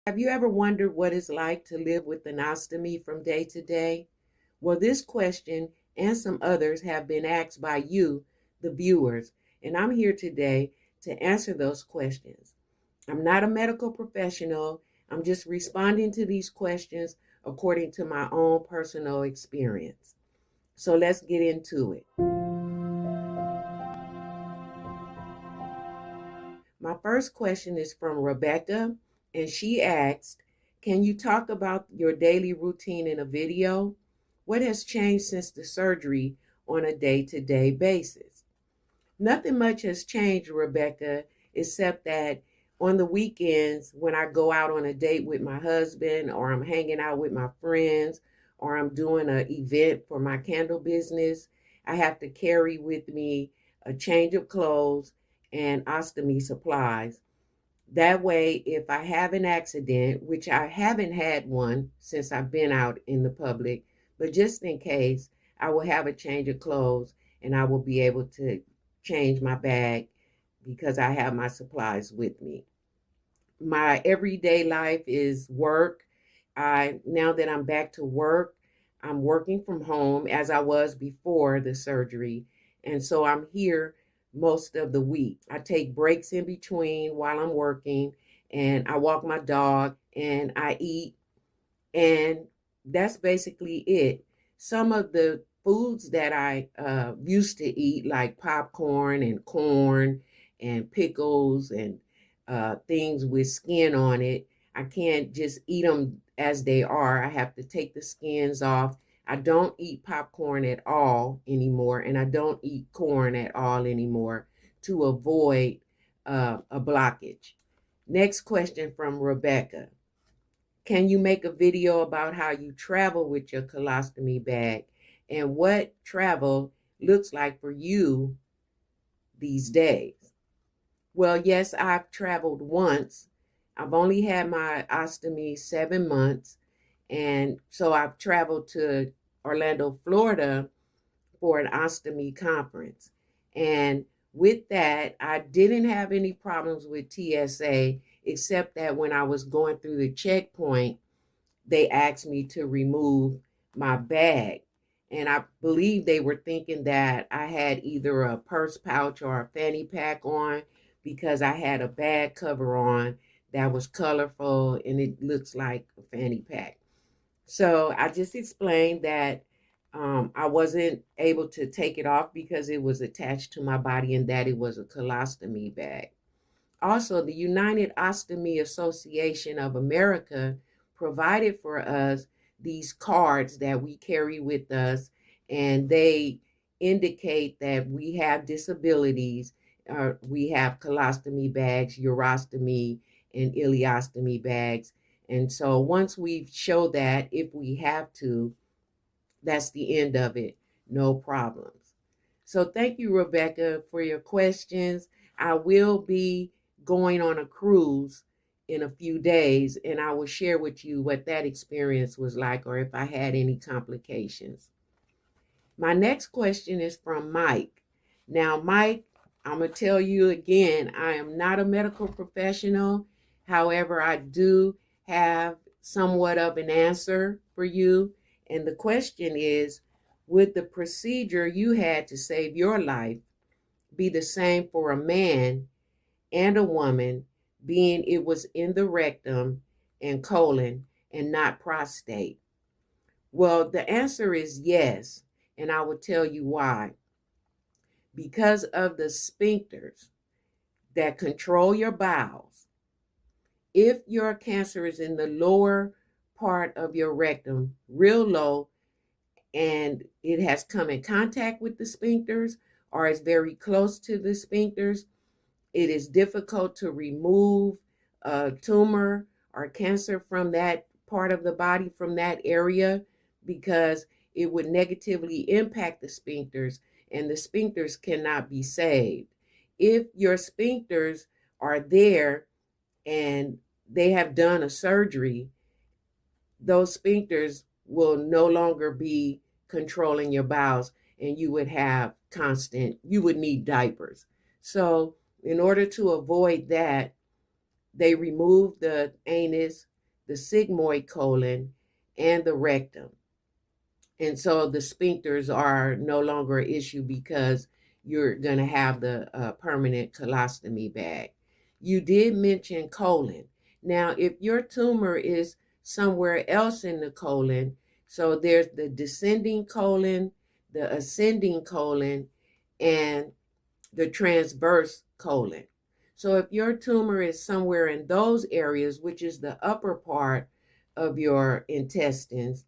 Have you ever wondered what it's like to live with an ostomy from day to day? Well, this question and some others have been asked by you, the viewers, and I'm here today to answer those questions. I'm not a medical professional. I'm just responding to these questions according to my own personal experience. So let's get into it. My first question is from Rebecca, and she asked, can you talk about your daily routine in a video? What has changed since the surgery on a day-to-day basis? Nothing much has changed, Rebecca, except that on the weekends when I go out on a date with my husband, or I'm hanging out with my friends, or I'm doing an event for my candle business, I have to carry with me a change of clothes and ostomy supplies. That way, if I have an accident, which I haven't had one since I've been out in the public, but just in case, I will have a change of clothes and I will be able to change my bag because I have my supplies with me. My everyday life is work. Now that I'm back to work, I'm working from home as I was before the surgery. And so I'm here most of the week. I take breaks in between while I'm working, and I walk my dog and I eat, and that's basically it. Some of the foods that I used to eat, like popcorn and corn and pickles and things with skin on it, I can't just eat them as they are. I have to take the skins off. I don't eat popcorn at all anymore, and I don't eat corn at all anymore to avoid a blockage. Next question from Rebecca. Can you make a video about how you travel with your colostomy bag and what travel looks like for you these days? Well, yes, I've traveled once. I've only had my ostomy 7 months. And so I've traveled to Orlando, Florida for an ostomy conference. And with that, I didn't have any problems with TSA, except that when I was going through the checkpoint, they asked me to remove my bag. And I believe they were thinking that I had either a purse pouch or a fanny pack on because I had a bag cover on that was colorful and it looks like a fanny pack. So I just explained that I wasn't able to take it off because it was attached to my body and that it was a colostomy bag. Also, the United Ostomy Association of America provided for us these cards that we carry with us, and they indicate that we have disabilities. We have colostomy bags, urostomy, and ileostomy bags. And so once we show that, if we have to, that's the end of it. No problems. So thank you, Rebecca, for your questions. I will be going on a cruise in a few days, and I will share with you what that experience was like or if I had any complications. My next question is from Mike. Now, Mike, I'm going to tell you again, I am not a medical professional. However, I do have somewhat of an answer for you. And the question is, would the procedure you had to save your life be the same for a man and a woman, being it was in the rectum and colon and not prostate? Well, the answer is yes, and I will tell you why. Because of the sphincters that control your bowels. If your cancer is in the lower part of your rectum, real low, and it has come in contact with the sphincters or is very close to the sphincters, it is difficult to remove a tumor or cancer from that part of the body, from that area, because it would negatively impact the sphincters, and the sphincters cannot be saved. If your sphincters are there and they have done a surgery, those sphincters will no longer be controlling your bowels, and you would need diapers. So in order to avoid that, they remove the anus, the sigmoid colon, and the rectum. And so the sphincters are no longer an issue because you're going to have the permanent colostomy bag. You did mention colon. Now, if your tumor is somewhere else in the colon, so there's the descending colon, the ascending colon, and the transverse colon. So if your tumor is somewhere in those areas, which is the upper part of your intestines,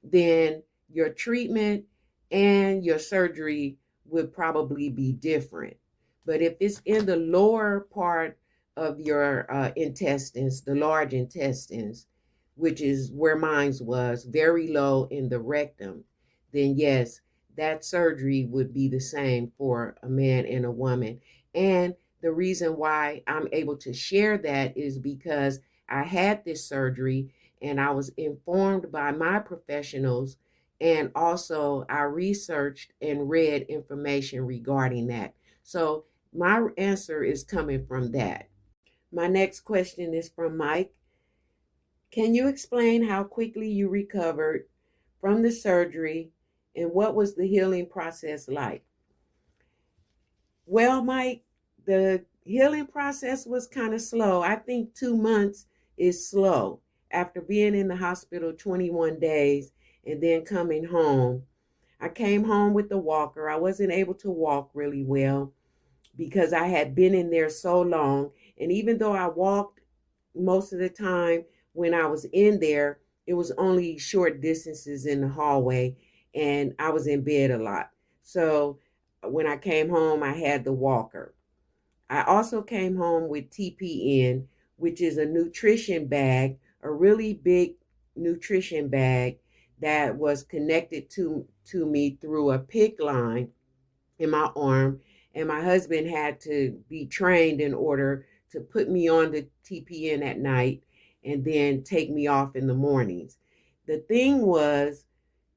then your treatment and your surgery would probably be different. But if it's in the lower part of your intestines, the large intestines, which is where mine was, very low in the rectum, then yes, that surgery would be the same for a man and a woman. And the reason why I'm able to share that is because I had this surgery and I was informed by my professionals, and also I researched and read information regarding that. So my answer is coming from that. My next question is from Mike. Can you explain how quickly you recovered from the surgery and what was the healing process like? Well, Mike, the healing process was kind of slow. I think 2 months is slow. After being in the hospital 21 days and then coming home, I came home with the walker. I wasn't able to walk really well because I had been in there so long. And even though I walked most of the time when I was in there, it was only short distances in the hallway, and I was in bed a lot. So when I came home, I had the walker. I also came home with TPN, which is a nutrition bag, a really big nutrition bag that was connected to me through a PICC line in my arm. And my husband had to be trained in order to put me on the TPN at night and then take me off in the mornings. The thing was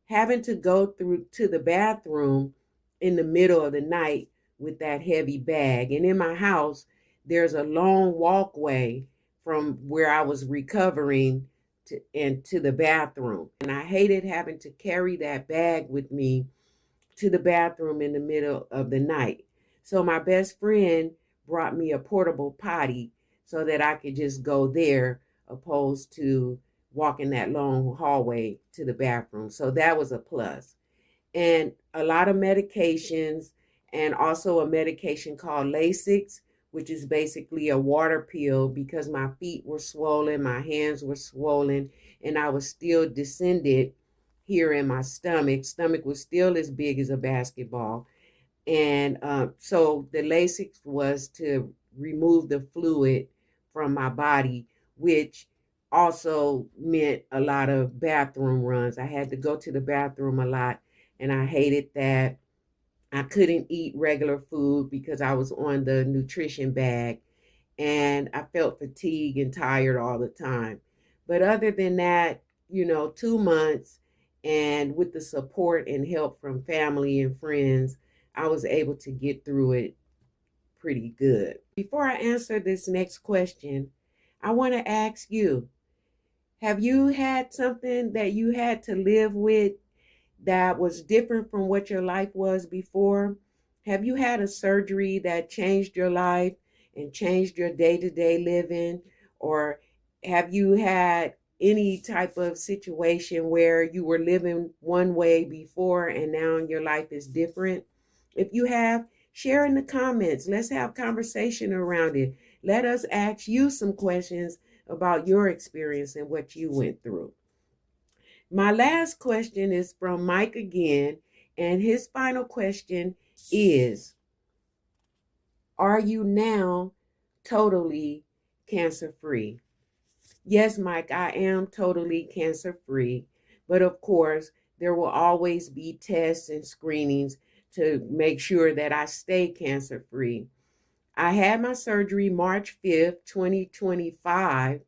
having to go through to the bathroom in the middle of the night with that heavy bag. And in my house, there's a long walkway from where I was recovering to the bathroom. And I hated having to carry that bag with me to the bathroom in the middle of the night. So my best friend brought me a portable potty so that I could just go there opposed to walking that long hallway to the bathroom. So that was a plus. And a lot of medications, and also a medication called Lasix, which is basically a water pill because my feet were swollen, my hands were swollen, and I was still descended here in my stomach. Stomach was still as big as a basketball. And so the Lasix was to remove the fluid from my body, which also meant a lot of bathroom runs. I had to go to the bathroom a lot, and I hated that. I couldn't eat regular food because I was on the nutrition bag, and I felt fatigued and tired all the time. But other than that, 2 months, and with the support and help from family and friends, I was able to get through it pretty good. Before I answer this next question, I want to ask you, have you had something that you had to live with that was different from what your life was before? Have you had a surgery that changed your life and changed your day-to-day living? Or have you had any type of situation where you were living one way before and now your life is different? If you have, share in the comments. Let's have conversation around it. Let us ask you some questions about your experience and what you went through. My last question is from Mike again, and his final question is, are you now totally cancer-free? Yes, Mike, I am totally cancer-free, but of course, there will always be tests and screenings to make sure that I stay cancer-free. I had my surgery March 5th, 2025,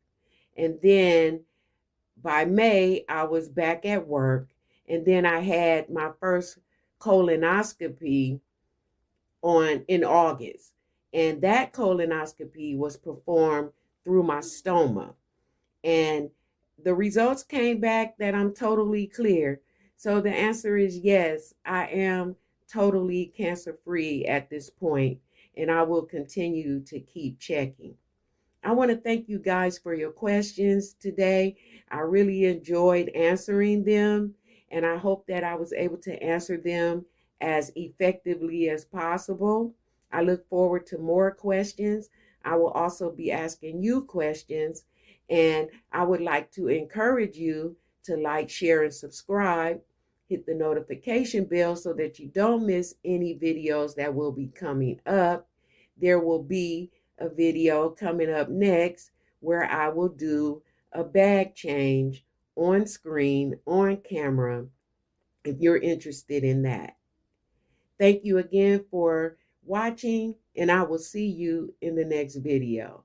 and then by May, I was back at work, and then I had my first colonoscopy in August. And that colonoscopy was performed through my stoma. And the results came back that I'm totally clear. So the answer is yes, I am totally cancer free at this point, and I will continue to keep checking. I want to thank you guys for your questions today. I really enjoyed answering them, and I hope that I was able to answer them as effectively as possible. I look forward to more questions. I will also be asking you questions, and I would like to encourage you to like, share, and subscribe. Hit the notification bell so that you don't miss any videos that will be coming up. There will be a video coming up next where I will do a bag change on screen, on camera, if you're interested in that. Thank you again for watching, and I will see you in the next video.